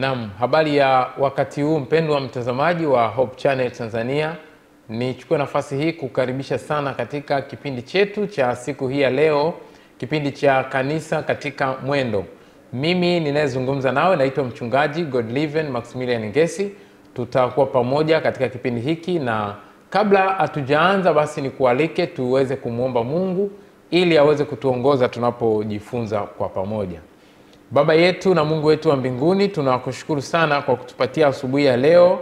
Naam, habari ya wakati huu mpendwa mtazamaji wa Hope Channel Tanzania. Nichukue nafasi hii kukaribisha sana katika kipindi chetu cha siku hii ya leo, kipindi cha kanisa katika mwendo. Mimi ninayezungumza nawe naitwa mchungaji Godliven Maximilian Ngesi. Tutakuwa pamoja katika kipindi hiki, na kabla hatujaanza basi nikualike tuweze kumuomba Mungu ili aweze kutuongoza tunapojifunza kwa pamoja. Baba yetu na Mungu wetu wa mbinguni, tunakushukuru sana kwa kutupatia asubuhi ya leo.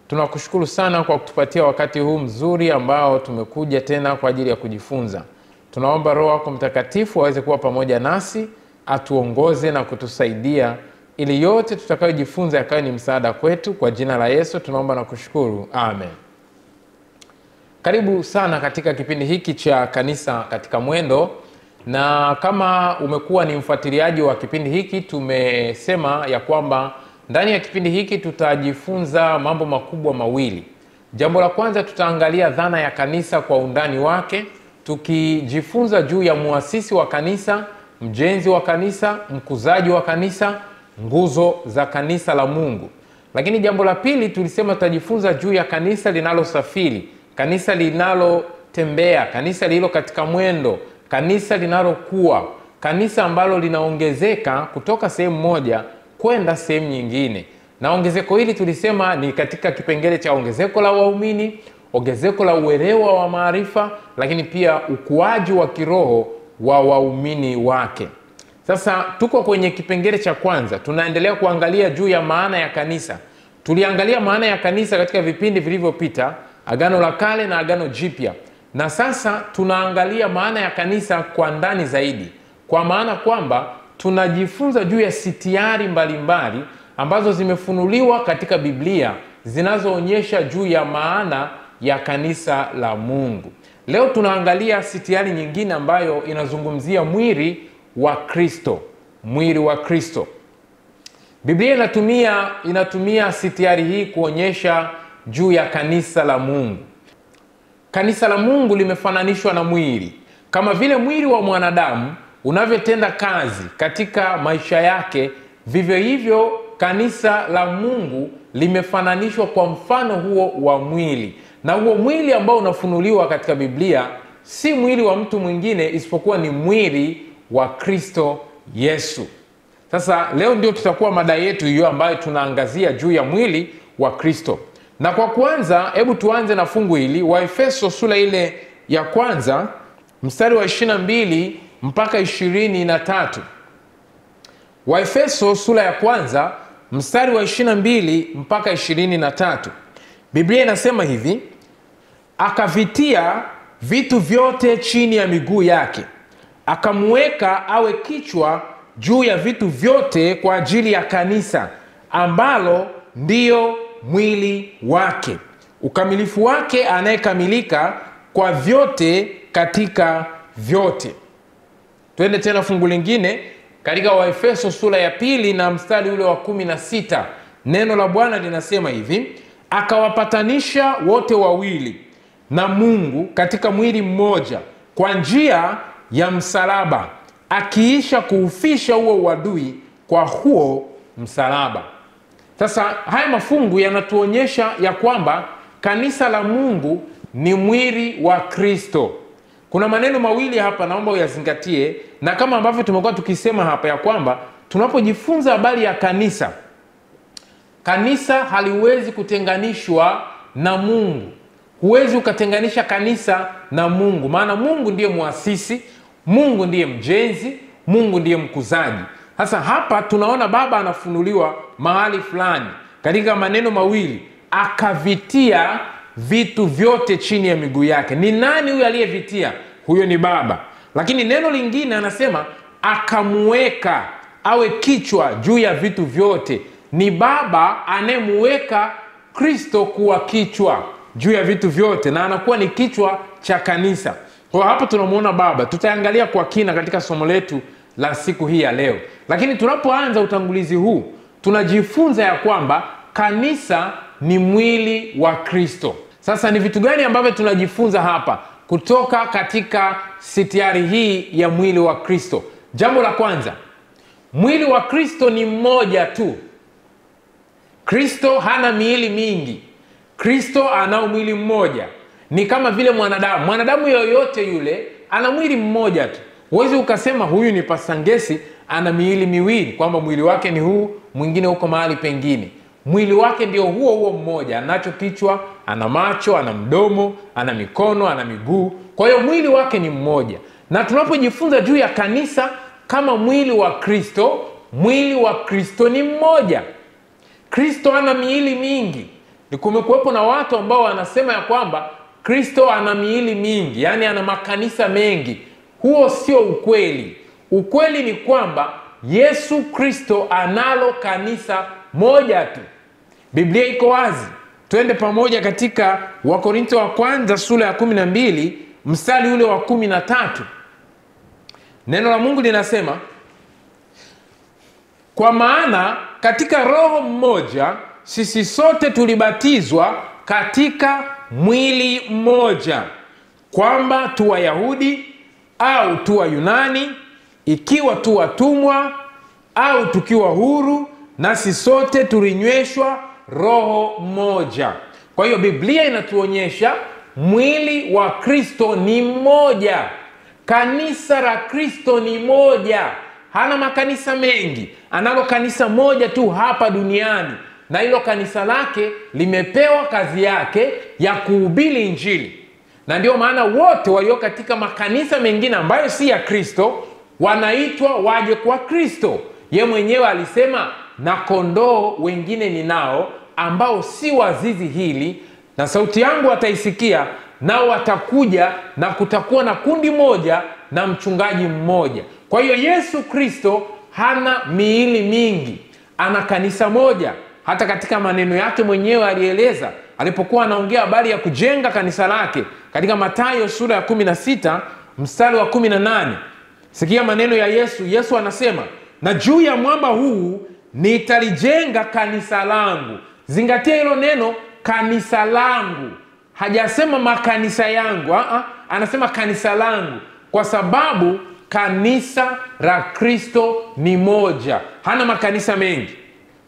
Tunakushukuru sana kwa kutupatia wakati huu mzuri ambao tumekuja tena kwa ajili ya kujifunza. Tunaomba Roho wako Mtakatifu aweze kuwa pamoja nasi, atuongoze na kutusaidia ili yote tutakayojifunza yakawe ni msaada kwetu. Kwa jina la Yesu tunaomba na kushukuru. Amen. Karibu sana katika kipindi hiki cha kanisa katika mwendo. Na kama umekuwa ni mfuatiliaji wa kipindi hiki, tumesema ya kwamba ndani ya kipindi hiki tutajifunza mambo makubwa mawili. Jambo la kwanza, tutaangalia dhana ya kanisa kwa undani wake, tukijifunza juu ya muasisi wa kanisa, mjenzi wa kanisa, mkuzaji wa kanisa, nguzo za kanisa la Mungu. Lakini jambo la pili tulisema tutajifunza juu ya kanisa linalosafiri, kanisa linalotembea, kanisa lililo katika mwendo, kanisa linalokuwa, kanisa ambalo linaongezeka kutoka sehemu moja kwenda sehemu nyingine. Na ongezeko hili tulisema ni katika kipengele cha ongezeko la waumini, ongezeko la uelewa wa maarifa, lakini pia ukuaji wa kiroho wa waumini wake. Sasa tuko kwenye kipengele cha kwanza, tunaendelea kuangalia juu ya maana ya kanisa. Tuliangalia maana ya kanisa katika vipindi vilivyopita, Agano la Kale na Agano Jipya. Na sasa tunaangalia maana ya kanisa kwa ndani zaidi, kwa maana kwamba tunajifunza juu ya sitiari mbalimbali ambazo zimefunuliwa katika Biblia zinazoonyesha juu ya maana ya kanisa la Mungu. Leo tunaangalia sitiari nyingine ambayo inazungumzia mwili wa Kristo. Mwili wa Kristo. Biblia inatumia sitiari hii kuonyesha juu ya kanisa la Mungu. Kanisa la Mungu limefananishwa na mwili. Kama vile mwili wa mwanadamu unavyotenda kazi katika maisha yake, vivyo hivyo kanisa la Mungu limefananishwa kwa mfano huo wa mwili. Na huo mwili ambao unafunuliwa katika Biblia si mwili wa mtu mwingine isipokuwa ni mwili wa Kristo Yesu. Sasa leo ndio tutakuwa mada yetu hiyo ambayo tunaangazia juu ya mwili wa Kristo. Na kwa kwanza, hebu tuanze na fungu hili, Waefeso sura ile ya kwanza mstari wa 22 mpaka 23. Waefeso sura ya kwanza mstari wa 22 mpaka 23. Biblia inasema hivi: akavitia vitu vyote chini ya miguu yake, akamweka awe kichwa juu ya vitu vyote kwa ajili ya kanisa, ambalo ndiyo mwili wake, ukamilifu wake anayekamilika kwa vyote katika vyote. Twende tena fungu lingine katika Waefeso sura ya pili na mstari ule wa 16. Neno la Bwana linasema hivi: akawapatanisha wote wawili na Mungu katika mwili mmoja kwa njia ya msalaba, akiisha kuufisha huo uadui kwa huo msalaba. Sasa haya mafungu yanatuonyesha ya kwamba kanisa la Mungu ni mwili wa Kristo. Kuna maneno mawili hapa naomba uyazingatie, na kama ambavyo tumekuwa tukisema hapa ya kwamba tunapojifunza habari ya kanisa, kanisa haliwezi kutenganishwa na Mungu. Huwezi ukatenganisha kanisa na Mungu, maana Mungu ndiye muasisi, Mungu ndiye mjenzi, Mungu ndiye mkuzaji. Sasa hapa tunaona Baba anafunuliwa mahali fulani katika maneno mawili, akavitia vitu vyote chini ya miguu yake. Ni nani huyo aliyevitia? Huyo ni Baba. Lakini neno lingine anasema akamweka awe kichwa juu ya vitu vyote. Ni Baba anayemweka Kristo kuwa kichwa juu ya vitu vyote, na anakuwa ni kichwa cha kanisa. Kwa hapo tunamuona Baba. Tutaangalia kwa kina katika somo letu la siku hii ya leo. Lakini tunapoanza utangulizi huu, tunajifunza ya kwamba kanisa ni mwili wa Kristo. Sasa ni vitu gani ambavyo tunajifunza hapa kutoka katika sitiari hii ya mwili wa Kristo? Jambo la kwanza, mwili wa Kristo ni mmoja tu. Kristo hana miili mingi. Kristo anao mwili mmoja. Ni kama vile mwanadamu. Mwanadamu yoyote yule ana mwili mmoja tu. Huwezi ukasema huyu ni Pastor Ngesi ana miili miwili, kwamba mwili wake ni huu, mwingine huko mahali pengine. Mwili wake ndio huo mmoja. Anacho kichwa, ana macho, ana mdomo, ana mikono, ana miguu. Kwa hiyo mwili wake ni mmoja. Na tunapojifunza juu ya kanisa kama mwili wa Kristo, mwili wa Kristo ni mmoja. Kristo hana miili mingi. Ni kumekuwepo na watu ambao wanasema ya kwamba Kristo ana miili mingi, yani ana makanisa mengi. Huo sio ukweli. Ukweli ni kwamba Yesu Kristo analo kanisa moja tu. Biblia iko wazi. Twende pamoja katika Wakorintho wa kwanza sura ya 12 mstari ule wa 13. Neno la Mungu linasema, kwa maana katika roho mmoja sisi sote tulibatizwa katika mwili mmoja, kwamba tu Wayahudi au tu Wayunani, ikiwa tu watumwa au tukiwa huru, nasi sote tulinyweshwa roho mmoja. Kwa hiyo Biblia inatuonyesha mwili wa Kristo ni mmoja. Kanisa la Kristo ni moja. Hana makanisa mengi. Analo kanisa moja tu hapa duniani. Na hilo kanisa lake limepewa kazi yake ya kuhubiri Injili. Na ndio maana wote walio katika makanisa mengine ambayo si ya Kristo wanaitwa waje kwa Kristo. Ye mwenyewe alisema, na kondoo wengine ninao ambao si wa zizi hili, na sauti yangu wataisikia, nao watakuja, na kutakuwa na kundi moja na mchungaji mmoja. Kwa hiyo Yesu Kristo hana miili mingi, ana kanisa moja. Hata katika maneno yake mwenyewe alieleza alipokuwa anaongea habari ya kujenga kanisa lake katika Mathayo sura ya 16 mstari wa 18. Sikia maneno ya Yesu. Yesu anasema, na juu ya mwamba huu nitalijenga kanisa langu. Zingatia hilo neno, kanisa langu. Hajasema makanisa yangu. Anasema kanisa langu, kwa sababu kanisa la Kristo ni moja. Hana makanisa mengi.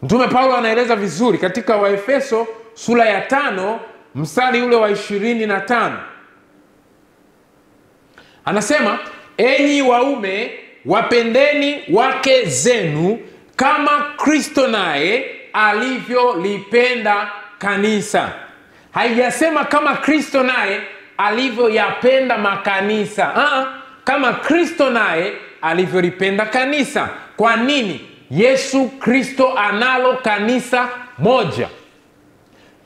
Mtume Paulo anaeleza vizuri katika Waefeso sura ya 5 mstari ule wa 25. Anasema, enyi waume wapendeni wake zenu kama Kristo naye alivyolipenda kanisa. Haijasema kama Kristo naye alivyoyapenda makanisa. Kama Kristo naye alivyolipenda kanisa. Kwa nini? Yesu Kristo analo kanisa moja.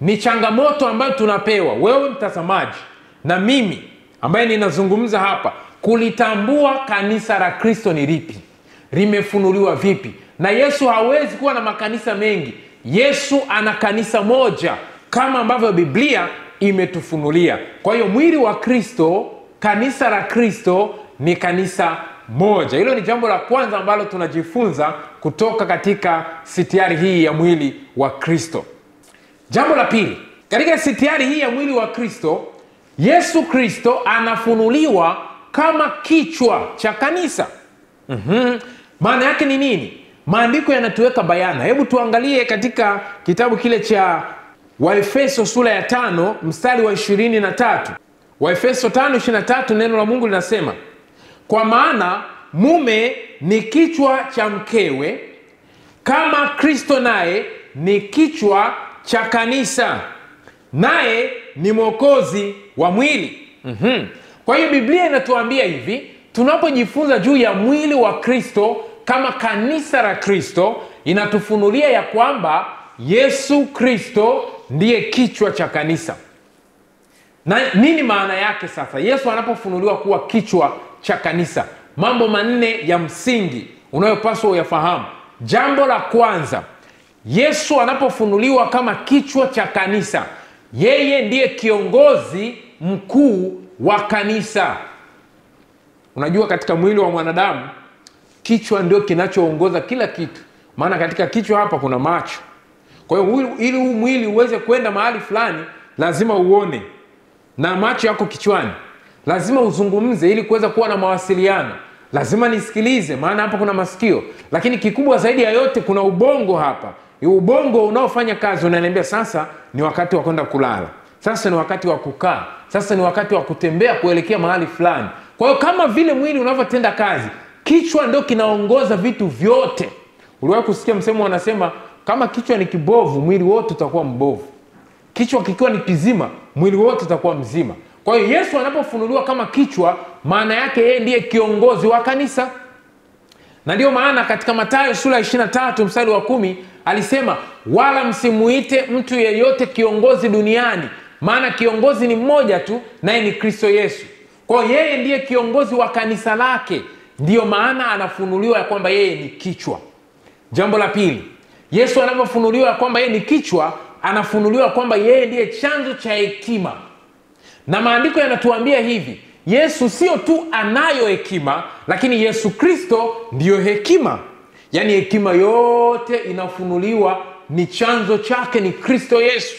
Ni changamoto ambayo tunapewa, wewe mtazamaji na mimi ambaye ninazungumza hapa, kulitambua kanisa la Kristo ni lipi, limefunuliwa vipi. Na Yesu hawezi kuwa na makanisa mengi. Yesu ana kanisa moja kama ambavyo Biblia imetufunulia. Kwa hiyo mwili wa Kristo, kanisa la Kristo ni kanisa moja. Hilo ni jambo la kwanza ambalo tunajifunza kutoka katika sitiari hii ya mwili wa Kristo. Jambo la pili, katika sitiari hii ya mwili wa Kristo, Yesu Kristo anafunuliwa kama kichwa cha kanisa. Maana yake ni nini? Maandiko yanatuweka bayana. Hebu tuangalie katika kitabu kile cha Waefeso sura ya 5 mstari wa 23. Waefeso 5:23, neno la Mungu linasema, kwa maana mume ni kichwa cha mkewe, kama Kristo naye ni kichwa cha kanisa, naye ni mwokozi wa mwili. Kwa hiyo Biblia inatuambia hivi, tunapojifunza juu ya mwili wa Kristo kama kanisa la Kristo, inatufunulia ya kwamba Yesu Kristo ndiye kichwa cha kanisa. Na nini maana yake sasa Yesu anapofunuliwa kuwa kichwa cha kanisa? Mambo 4 ya msingi unayopaswa uyafahamu. Jambo la kwanza, Yesu anapofunuliwa kama kichwa cha kanisa, yeye ndiye kiongozi mkuu wa kanisa. Unajua katika mwili wa mwanadamu, kichwa ndio kinachoongoza kila kitu. Maana katika kichwa hapa kuna macho. Kwa hiyo ili huu mwili uweze kwenda mahali fulani, lazima uone. Na macho yako kichwani. Lazima uzungumze ili kuweza kuwa na mawasiliano. Lazima nisikilize, maana hapa kuna masikio. Lakini kikubwa zaidi ya yote kuna ubongo hapa. ubongo unaofanya kazi unaniambia sasa ni wakati wa kwenda kulala, sasa ni wakati wa kukaa, sasa ni wakati wa kutembea kuelekea mahali fulani. Kwa hiyo kama vile mwili unavyotenda kazi, kichwa ndio kinaongoza vitu vyote. Uliwahi kusikia msemo wanasema kama kichwa ni kibovu, mwili wote utakuwa mbovu. Kichwa kikiwa ni kizima, mwili wote utakuwa mzima. Kwa hiyo Yesu anapofunuliwa kama kichwa, maana yake yeye ndiye kiongozi wa kanisa. Na ndio maana katika Mathayo sura 23 mstari wa 10 alisema, wala msimuite mtu yeyote kiongozi duniani, maana kiongozi ni mmoja tu, naye ni Kristo Yesu. Kwa hiyo yeye ndiye kiongozi wa kanisa lake. Ndio maana anafunuliwa ya kwamba yeye ni kichwa. Jambo la pili, Yesu anapofunuliwa ya kwamba yeye ni kichwa, anafunuliwa kwamba yeye ndiye chanzo cha hekima. Na maandiko yanatuambia hivi, Yesu sio tu anayo hekima, lakini Yesu Kristo ndiyo hekima. Yaani hekima yote inafunuliwa ni chanzo chake ni Kristo Yesu.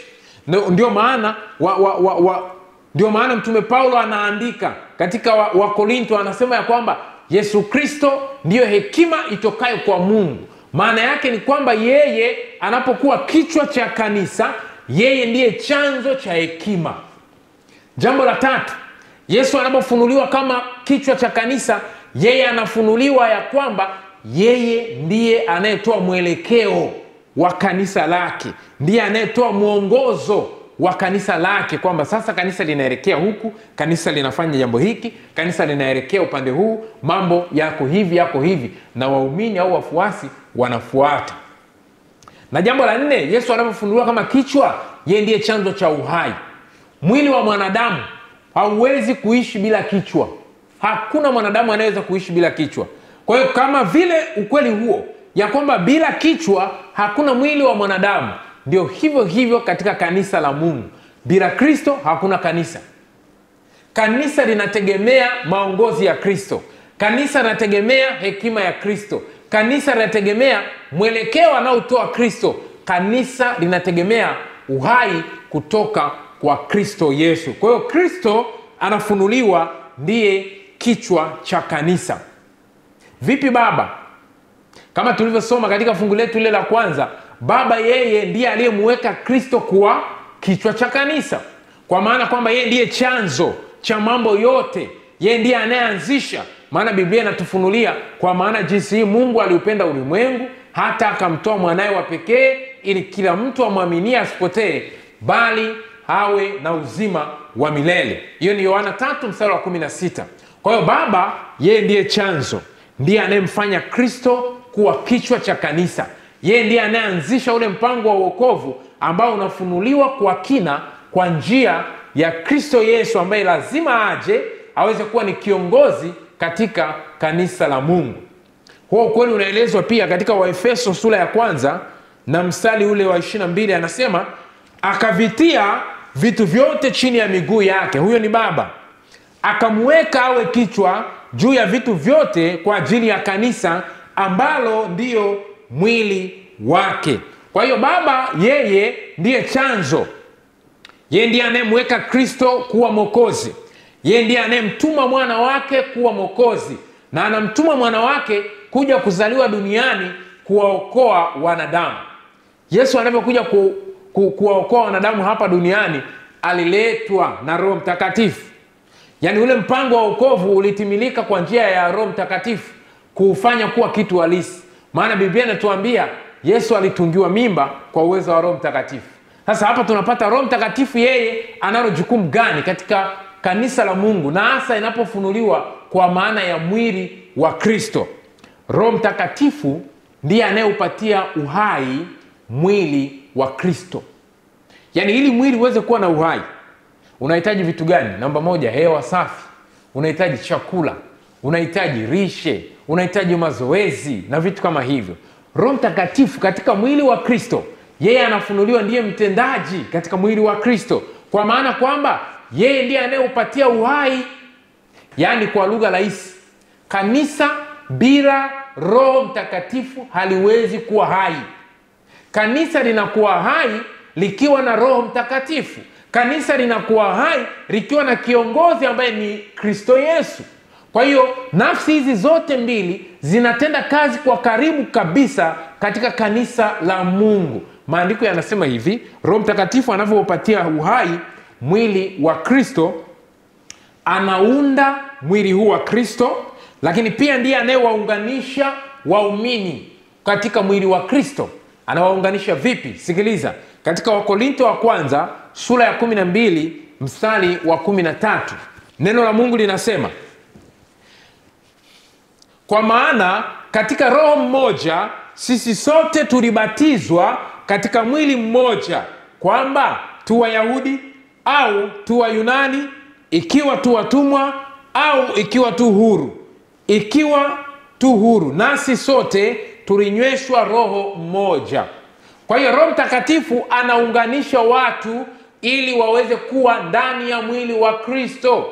Ndio maana ndio maana Mtume Paulo anaandika katika Wakorintho, anasema ya kwamba Yesu Kristo ndiyo hekima itokayo kwa Mungu. Maana yake ni kwamba yeye anapokuwa kichwa cha kanisa, yeye ndiye chanzo cha hekima. Jambo la tatu, Yesu anapofunuliwa kama kichwa cha kanisa, yeye anafunuliwa ya kwamba yeye ndiye anayetoa mwelekeo wa kanisa lake, ndiye anayetoa mwongozo wa kanisa lake, kwamba sasa kanisa linaelekea huku, kanisa linafanya jambo hiki, kanisa linaelekea upande huu, mambo yako hivi, na waumini au wafuasi wanafuata. Na jambo la nne, Yesu anapofunuliwa kama kichwa, yeye ndiye chanzo cha uhai. Mwili wa mwanadamu hauwezi kuishi bila kichwa. Hakuna mwanadamu anayeweza kuishi bila kichwa. Kwa hiyo kama vile ukweli huo ya kwamba bila kichwa hakuna mwili wa mwanadamu, ndio hivyo hivyo katika kanisa la Mungu. Bila Kristo hakuna kanisa. Kanisa linategemea maongozi ya Kristo. Kanisa linategemea hekima ya Kristo. Kanisa linategemea mwelekeo anaotoa Kristo. Kanisa linategemea uhai kutoka kwa Kristo Yesu. Kwa hiyo Kristo anafunuliwa ndiye kichwa cha kanisa. Vipi Baba? Kama tulivyosoma katika fungu letu ile la kwanza, Baba yeye ndiye aliyemweka Kristo kuwa kichwa cha kanisa. Kwa maana kwamba yeye ndiye chanzo cha mambo yote. Yeye ndiye anayeanzisha. Maana Biblia inatufunulia kwa maana jinsi hii Mungu aliupenda ulimwengu hata akamtoa mwanae wa pekee ili kila mtu amwaminie asipotee bali awe na uzima wa milele. Hiyo ni Yohana 3 mstari wa 16. Kwa hiyo Baba yeye ndiye chanzo, ndiye anayemfanya Kristo kuwa kichwa cha kanisa. Yeye ndiye anayeanzisha ule mpango wa wokovu ambao unafunuliwa kwa kina kwa njia ya Kristo Yesu, ambaye lazima aje aweze kuwa ni kiongozi katika kanisa la Mungu. Huo ukweli unaelezwa pia katika Waefeso sura ya 1 na mstari ule wa 22, anasema akavitia vitu vyote chini ya miguu yake. Huyo ni Baba. Akamweka awe kichwa juu ya vitu vyote kwa ajili ya kanisa ambalo ndiyo mwili wake. Kwa hiyo Baba yeye ndiye chanzo. Yeye ndiye anayemweka Kristo kuwa Mwokozi. Yeye ndiye anayemtuma mwana wake kuwa Mwokozi, na anamtuma mwana wake kuja kuzaliwa duniani kuwaokoa wanadamu. Yesu anapokuja kuwaokoa wanadamu hapa duniani, aliletwa na Roho Mtakatifu. Yaani ule mpango wa wokovu ulitimilika kwa njia ya Roho Mtakatifu kuufanya kuwa kitu halisi. Maana Biblia inatuambia Yesu alitungiwa mimba kwa uwezo wa Roho Mtakatifu. Sasa hapa tunapata Roho Mtakatifu yeye analo jukumu gani katika kanisa la Mungu, na hasa inapofunuliwa kwa maana ya mwili wa Kristo. Roho Mtakatifu ndiye anayeupatia uhai mwili wa Kristo. Yaani ili mwili uweze kuwa na uhai, unahitaji vitu gani? Namba 1, hewa safi. Unahitaji chakula, unahitaji lishe, unahitaji mazoezi na vitu kama hivyo. Roho Mtakatifu katika mwili wa Kristo, yeye anafunuliwa ndiye mtendaji katika mwili wa Kristo, kwa maana kwamba yeye ndiye anayeupatia uhai. Yaani kwa lugha rahisi, kanisa bila Roho Mtakatifu haliwezi kuwa hai. Kanisa linakuwa hai likiwa na Roho Mtakatifu. Kanisa linakuwa hai likiwa na kiongozi ambaye ni Kristo Yesu. Kwa hiyo nafsi hizi zote mbili zinatenda kazi kwa karibu kabisa katika kanisa la Mungu. Maandiko yanasema hivi, Roho Mtakatifu anavyopatia uhai mwili wa Kristo, anaunda mwili huu wa Kristo, lakini pia ndiye anayewaunganisha waumini katika mwili wa Kristo. Anawaunganisha vipi? Sikiliza, katika Wakorinto wa kwanza sura ya 12 mstari wa 13, neno la Mungu linasema, kwa maana katika Roho mmoja sisi sote tulibatizwa katika mwili mmoja, kwamba tu Wayahudi au tu Wayunani, ikiwa tu watumwa au ikiwa tu huru, nasi sote tulinyweshwa roho mmoja. Kwa hiyo Roho Mtakatifu anaunganisha watu ili waweze kuwa ndani ya mwili wa Kristo.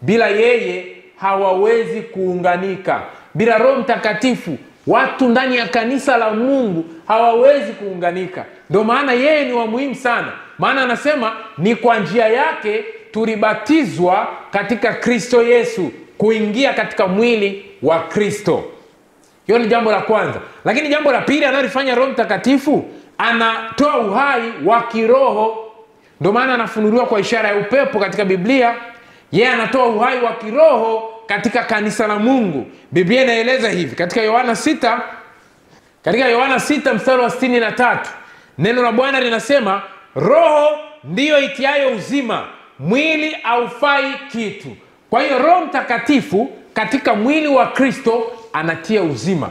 Bila yeye hawawezi kuunganika. Bila Roho Mtakatifu watu ndani ya kanisa la Mungu hawawezi kuunganika. Ndio maana yeye ni wa muhimu sana. Maana anasema ni kwa njia yake tulibatizwa katika Kristo Yesu, kuingia katika mwili wa Kristo. Hiyo ni jambo la kwanza. Lakini jambo la pili analofanya Roho Mtakatifu, anatoa uhai wa kiroho. Ndio maana anafunuliwa kwa ishara ya upepo katika Biblia. Yeye anatoa uhai wa kiroho katika kanisa la Mungu. Biblia inaeleza hivi katika Yohana 6, mstari wa 63, neno la Bwana linasema, roho ndiyo itiayo uzima, mwili haufai kitu. Kwa hiyo Roho Mtakatifu katika mwili wa Kristo anatia uzima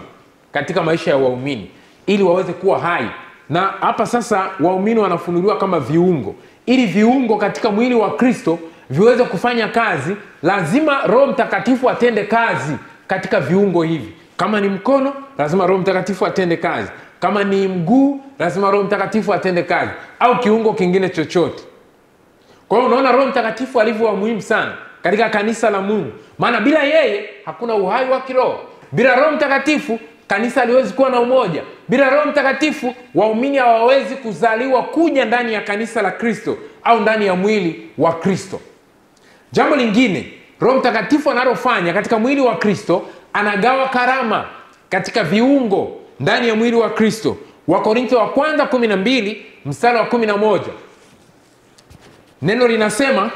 katika maisha ya waumini ili waweze kuwa hai. Na hapa sasa waumini wanafunuliwa kama viungo. Ili viungo katika mwili wa Kristo viweze kufanya kazi, lazima Roho Mtakatifu atende kazi katika viungo hivi. Kama ni mkono, lazima Roho Mtakatifu atende kazi. Kama ni mguu, lazima Roho Mtakatifu atende kazi, au kiungo kingine chochote. Kwa hiyo unaona Roho Mtakatifu alivyo muhimu sana katika kanisa la Mungu. Maana bila yeye hakuna uhai wa kiroho. Bila Roho Mtakatifu kanisa haliwezi kuwa na umoja. Bila Roho Mtakatifu waumini hawawezi kuzaliwa kuja ndani ya kanisa la Kristo au ndani ya mwili wa Kristo. Jambo lingine Roho Mtakatifu analofanya katika mwili wa Kristo, anagawa karama katika viungo ndani ya mwili wa Kristo. Wakorintho wa kwanza 12 mstari wa 11, neno linasema,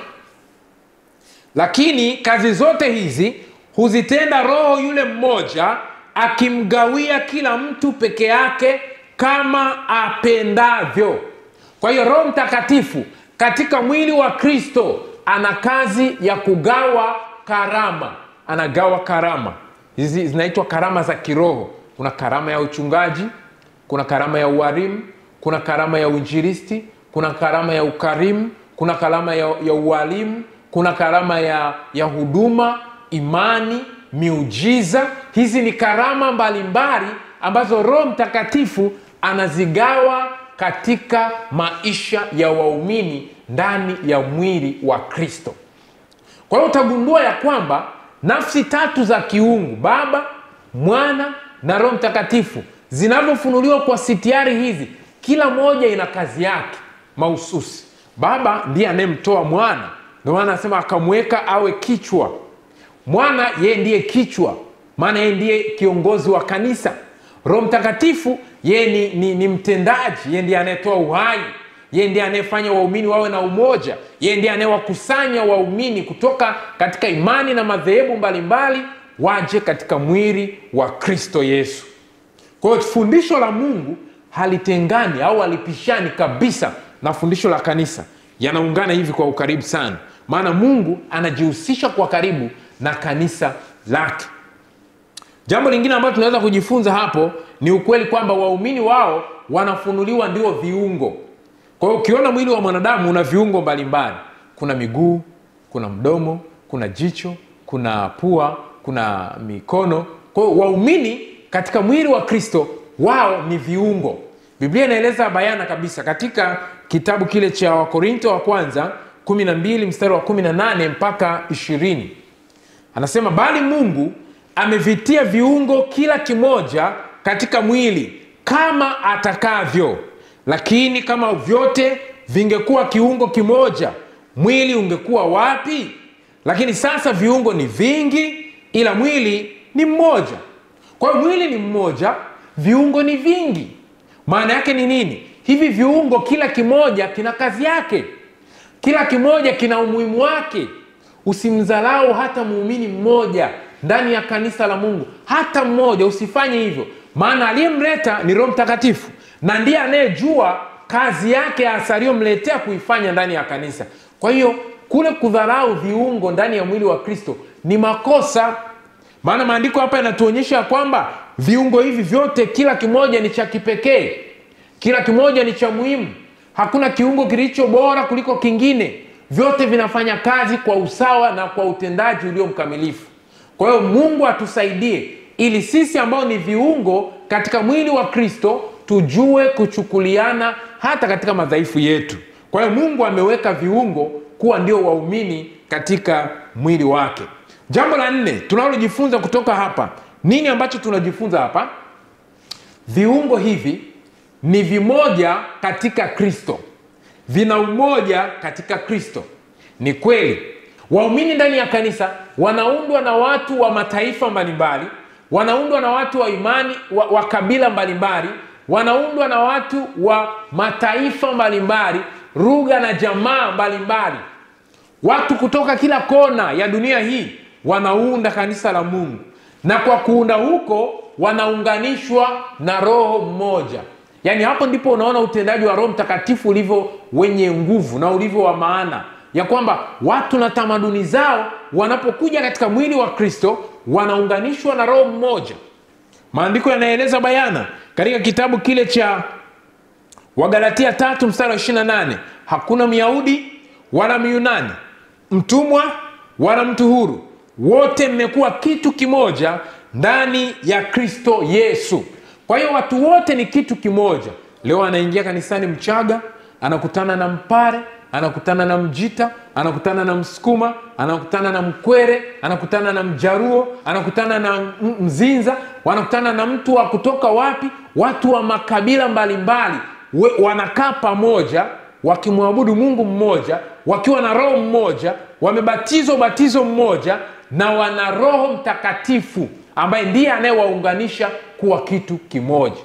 lakini kazi zote hizi huzitenda Roho yule mmoja, akimgawia kila mtu peke yake kama apendavyo. Kwa hiyo Roho Mtakatifu katika mwili wa Kristo ana kazi ya kugawa karama. Anagawa karama. Hizi zinaitwa karama za kiroho. Kuna karama ya uchungaji, kuna karama ya ualimu, kuna karama ya uinjilisti, kuna karama ya ukarimu, kuna karama ya ualimu, kuna karama ya huduma, imani, miujiza. Hizi ni karama mbalimbali ambazo Roho Mtakatifu anazigawa katika maisha ya waumini ndani ya mwili wa Kristo. Kwa hiyo utagundua ya kwamba nafsi tatu za kiungu, Baba, Mwana na Roho Mtakatifu, zinavyofunuliwa kwa sitiari hizi, kila moja ina kazi yake mahususi. Baba ndiye anemtoa Mwana, ndio maana anasema akamweka awe kichwa. Mwana yeye ndiye kichwa, maana yeye ndiye kiongozi wa kanisa. Roho Mtakatifu yeye ni mtendaji, yeye ndiye anayetoa uhai, yeye ndiye anayefanya waumini wawe na umoja, yeye ndiye anayewakusanya waumini kutoka katika imani na madhehebu mbalimbali waje katika mwili wa Kristo Yesu. Kwa hiyo fundisho la Mungu halitengani au halipishani kabisa na fundisho la kanisa. Yanaungana hivi kwa ukaribu sana. Maana Mungu anajihusisha kwa karibu na kanisa lake. Jambo lingine ambalo tunaweza kujifunza hapo ni ukweli kwamba waumini wao wanafunuliwa ndio viungo. Kwa hiyo ukiona mwili wa mwanadamu una viungo mbalimbali. Kuna miguu, kuna mdomo, kuna jicho, kuna pua, kuna mikono. Kwa hiyo waumini katika mwili wa Kristo wao ni viungo. Biblia inaeleza bayana kabisa katika kitabu kile cha Wakorintho wa kwanza 12 mstari wa 18 mpaka 20. Anasema, bali Mungu amevitia viungo kila kimoja katika mwili kama atakavyo. Lakini kama vyote vingekuwa kiungo kimoja, mwili ungekuwa wapi? Lakini sasa viungo ni vingi, ila mwili ni mmoja. Kwa hiyo mwili ni mmoja, viungo ni vingi. Maana yake ni nini? Hivi viungo kila kimoja kina kazi yake, kila kimoja kina umuhimu wake. Usimdharau hata muumini mmoja ndani ya kanisa la Mungu, hata mmoja. Usifanye hivyo, maana aliyemleta ni Roho Mtakatifu na ndiye anayejua kazi yake hasa aliyomletea kuifanya ndani ya kanisa. Kwa hiyo kule kudharau viungo ndani ya mwili wa Kristo ni makosa. Maana maandiko hapa yanatuonyesha kwamba viungo hivi vyote kila kimoja ni cha kipekee, kila kimoja ni cha muhimu. Hakuna kiungo kilicho bora kuliko kingine. Vyote vinafanya kazi kwa usawa na kwa utendaji ulio mkamilifu. Kwa hiyo Mungu atusaidie ili sisi ambao ni viungo katika mwili wa Kristo tujue kuchukuliana hata katika madhaifu yetu. Kwa hiyo Mungu ameweka viungo kuwa ndio waumini katika mwili wake. Jambo la 4 tunalojifunza kutoka hapa, nini ambacho tunajifunza hapa? Viungo hivi ni vimoja katika Kristo, vina umoja katika Kristo. Ni kweli waumini ndani ya kanisa wanaundwa na watu wa mataifa mbalimbali, wanaundwa na watu wa imani wa kabila mbalimbali, wanaundwa na watu wa mataifa mbalimbali, lugha na jamaa mbalimbali. Watu kutoka kila kona ya dunia hii wanaunda kanisa la Mungu, na kwa kuunda huko wanaunganishwa na Roho mmoja. Yaani hapo ndipo unaona utendaji wa Roho Mtakatifu ulivyo wenye nguvu na ulivyo wa maana, ya kwamba watu na tamaduni zao wanapokuja katika mwili wa Kristo wanaunganishwa na Roho mmoja. Maandiko yanaeleza bayana katika kitabu kile cha Wagalatia 3:28, hakuna Myahudi wala Myunani, mtumwa wala mtu huru, wote mmekuwa kitu kimoja ndani ya Kristo Yesu. Kwa hiyo watu wote ni kitu kimoja. Leo anaingia kanisani Mchaga, anakutana na Mpare, anakutana na Mjita, anakutana na Msukuma, anakutana na Mkwere, anakutana na Mjaruo, anakutana na Mzinza, wanakutana na mtu wa kutoka wapi, watu wa makabila mbalimbali. Wanakaa pamoja wakimwabudu Mungu mmoja, wakiwa na Roho mmoja, wamebatizwa ubatizo mmoja, na wana Roho Mtakatifu ambaye ndiye anayewaunganisha kuwa kitu kimoja.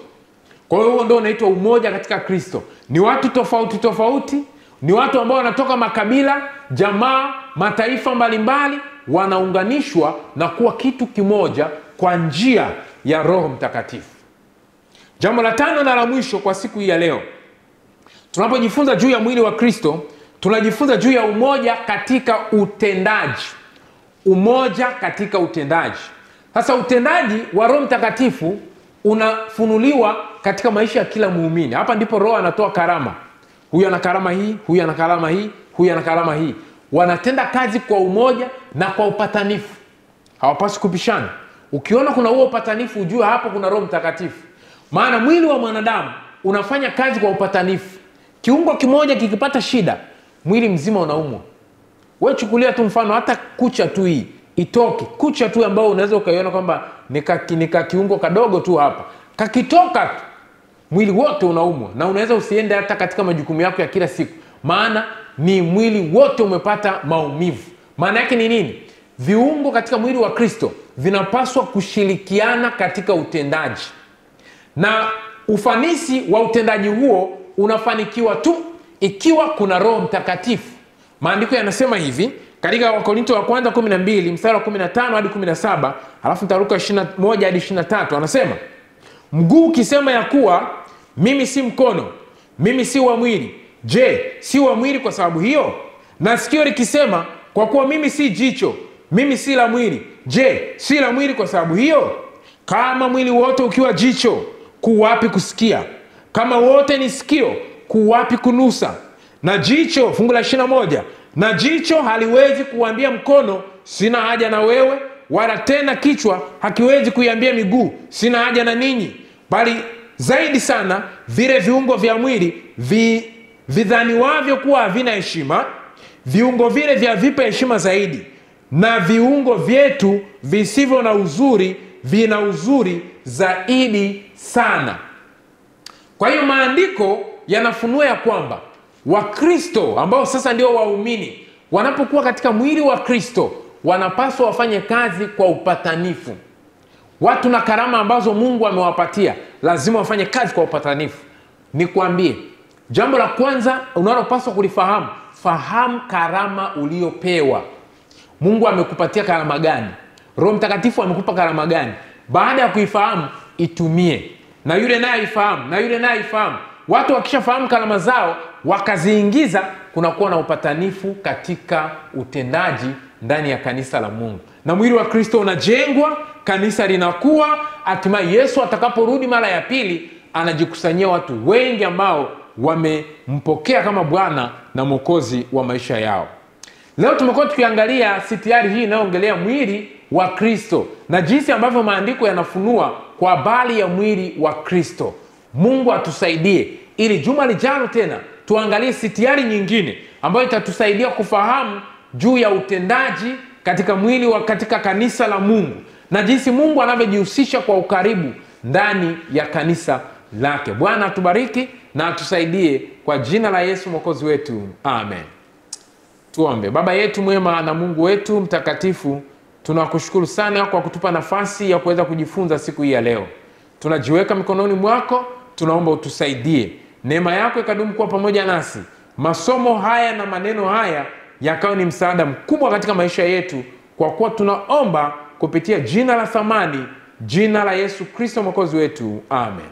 Kwa hiyo huo ndio unaitwa umoja katika Kristo. Ni watu tofauti tofauti, ni watu ambao wanatoka makabila, jamaa, mataifa mbalimbali, wanaunganishwa na kuwa kitu kimoja kwa njia ya Roho Mtakatifu. Jambo la 5 na la mwisho kwa siku hii ya leo, tunapojifunza juu ya mwili wa Kristo, tunajifunza juu ya umoja katika utendaji. Umoja katika utendaji. Sasa utendaji wa Roho Mtakatifu unafunuliwa katika maisha ya kila muumini. Hapa ndipo Roho anatoa karama. Huyu ana karama hii, huyu ana karama hii, huyu ana karama hii. Wanatenda kazi kwa umoja na kwa upatanifu. Hawapaswi kupishana. Ukiona kuna huo upatanifu, ujue hapo kuna Roho Mtakatifu. Maana mwili wa mwanadamu unafanya kazi kwa upatanifu. Kiungo kimoja kikipata shida, mwili mzima unaumwa. Wewe chukulia tu mfano, hata kucha tu hii itoke, kucha tu ambao unaweza ukaiona kwamba nika kiungo kadogo tu hapa, kakitoka tu, mwili wote unaumwa, na unaweza usiende hata katika majukumu yako ya kila siku, maana ni mwili wote umepata maumivu. Maana yake ni nini? Viungo katika mwili wa Kristo vinapaswa kushirikiana katika utendaji, na ufanisi wa utendaji huo unafanikiwa tu ikiwa kuna Roho Mtakatifu. Maandiko yanasema hivi katika Wakorintho wa kwanza 12 mstari wa 15 hadi 17, alafu nitaruka 21 hadi 23. Anasema, mguu ukisema ya kuwa mimi si mkono, mimi si wa mwili, je, si wa mwili kwa sababu hiyo? Na sikio likisema kwa kuwa mimi si jicho, mimi si la mwili, je, si la mwili kwa sababu hiyo? Kama mwili wote ukiwa jicho, kuwapi kusikia? Kama wote ni sikio, kuwapi kunusa? Na jicho, fungu la 21, na jicho haliwezi kuambia mkono, sina haja na wewe, wala tena kichwa hakiwezi kuiambia miguu, sina haja na ninyi. Bali zaidi sana vile viungo vya mwili vidhaniwavyo kuwa havina heshima, viungo vile vyavipa heshima zaidi, na viungo vyetu visivyo na uzuri vina uzuri zaidi sana. Kwa hiyo maandiko yanafunua ya kwamba Wakristo ambao sasa ndio waumini, wanapokuwa katika mwili wa Kristo, wanapaswa wafanye kazi kwa upatanifu. Watu na karama ambazo Mungu amewapatia lazima wafanye kazi kwa upatanifu. Nikwambie, jambo la kwanza unalopaswa kulifahamu, fahamu karama uliopewa. Mungu amekupatia karama gani? Roho Mtakatifu amekupa karama gani? Baada ya kuifahamu, itumie. Na yule naye ifahamu, na yule naye ifahamu. Watu wakishafahamu karama zao, wakaziingiza, kunakuwa na upatanifu katika utendaji ndani ya kanisa la Mungu. Na mwili wa Kristo unajengwa, kanisa linakuwa, hatimaye Yesu atakaporudi mara ya pili, anajikusanyia watu wengi ambao wamempokea kama Bwana na Mwokozi wa maisha yao. Leo tumekuwa tukiangalia sitiari hii inayoongelea mwili wa Kristo na jinsi ambavyo maandiko yanafunua kwa habari ya mwili wa Kristo. Mungu atusaidie ili juma lijalo tena tuangalie sitiari nyingine ambayo itatusaidia kufahamu juu ya utendaji katika mwili wa katika kanisa la Mungu na jinsi Mungu anavyojihusisha kwa ukaribu ndani ya kanisa lake. Bwana atubariki na atusaidie kwa jina la Yesu Mwokozi wetu. Amen. Tuombe. Baba yetu mwema na Mungu wetu mtakatifu, tunakushukuru sana kwa kutupa nafasi ya kuweza kujifunza siku hii ya leo. Tunajiweka mikononi mwako, tunaomba utusaidie. Neema yako ikadumu kuwa pamoja nasi. Masomo haya na maneno haya yakawa ni msaada mkubwa katika maisha yetu, kwa kuwa tunaomba kupitia jina la thamani, jina la Yesu Kristo Mwokozi wetu. Amen.